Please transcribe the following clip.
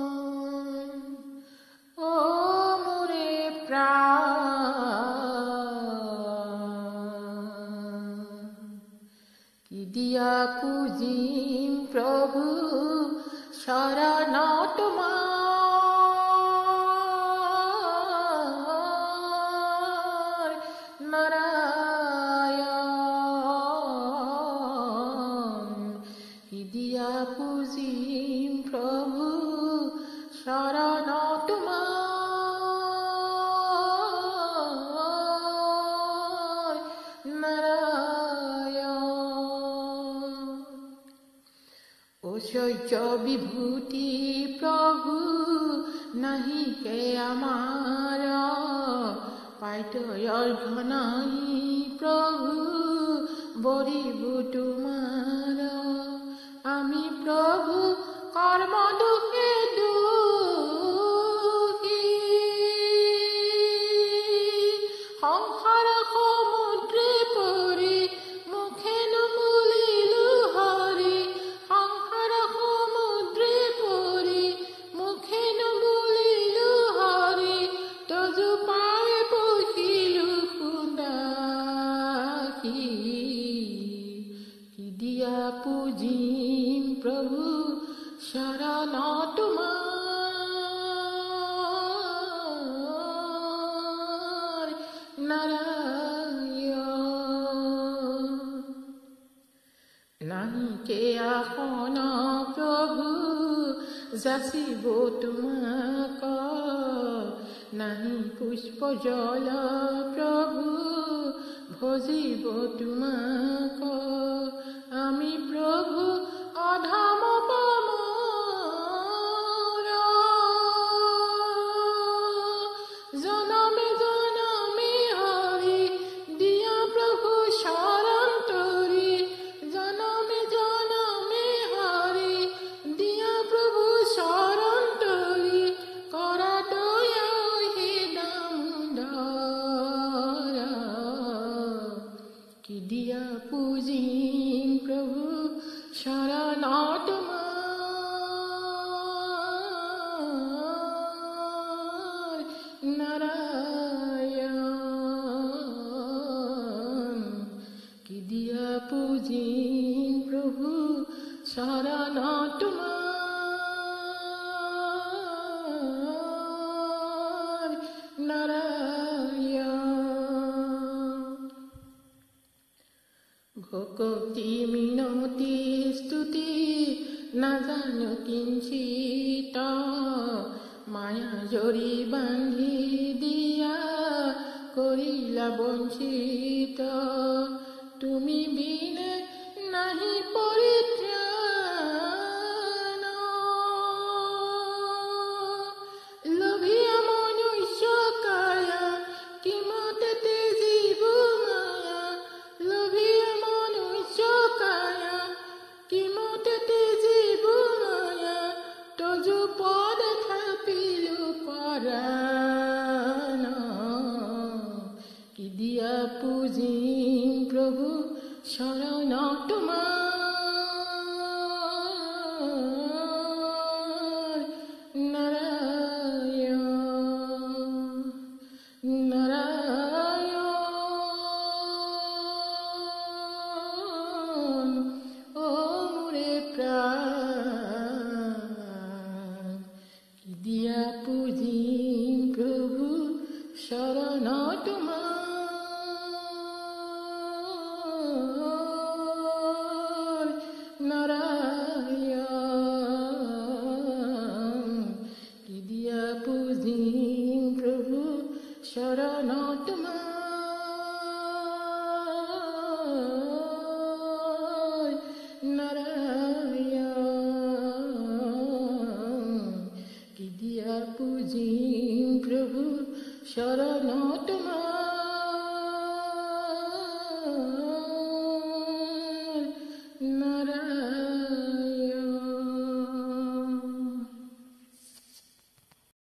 নারায়ণ ও মোরে প্রাণ কি দিয়া পূজিম প্রভু শরণ তোমার নারায়ণ কি দিয়া পূজিম প্রভু শরণ তোমার নারায়ণ ঐশ্বর্য বিভূতি প্রভু নাহি কে আমার পাইত অর্ঘনাই প্রভু বরিব তোমার আমি প্রভু কর্ম দুঃখে দুঃখী সংসার সমুদ্রে পৰি মুখে নুমুলিলো হৰি সংসাৰ সমুদ্ৰে পৰি মুখে নুমুলিলো হৰি তজু পায়ে বহিলো সুদাসী কি দিয়া পূজিম প্রভু শরণ তোমার নারায়ণ নাহি কে আসন প্রভু যাচিব তোমাক নাহি পুষ্প জল প্রভু ভজিব তোমাক আমি প্রভু অধম পামৰ জনমে জনমে হৰি দিয়া প্ৰভু শৰণ তৰি জনমে জনমে হৰি দিয়া প্ৰভু শৰণ তৰি কৰা দয়া হে দামোদৰ কি দিয়া পূজিম প্রভু শরণ তোমার নারায়ণ কি দিয়া পূজিম প্রভু শরণ তোমার নারায়ণ ভকতি মিনতি স্তুতি নাজানো কিঞ্চিত মায়া জৰি বান্ধি দিয়া কৰিলা বঞ্চিত তুমি বিনে নাহি পৰিত্ৰাণ লোভিয়া মনুষ্য কায়া কিমতে তেজিব মায়া লোভিয়া মনুষ্য কায়া কিমতে তেজিব মায়া তজু পদ থাপিলো পৰাণ কি দিয়া পূজিম প্ৰভু শৰণ তোমাৰ নাৰায়ণ নাৰায়ণ ও মোরে প্রাণ কি দিয়া পূজিম প্রভু শরণ তোমার নারায়ণ কি দিয়া পূজিম প্রভু শরণ তোমার নারায়ণ কি দিয়া পূজিম প্রভু শরণ তোমার।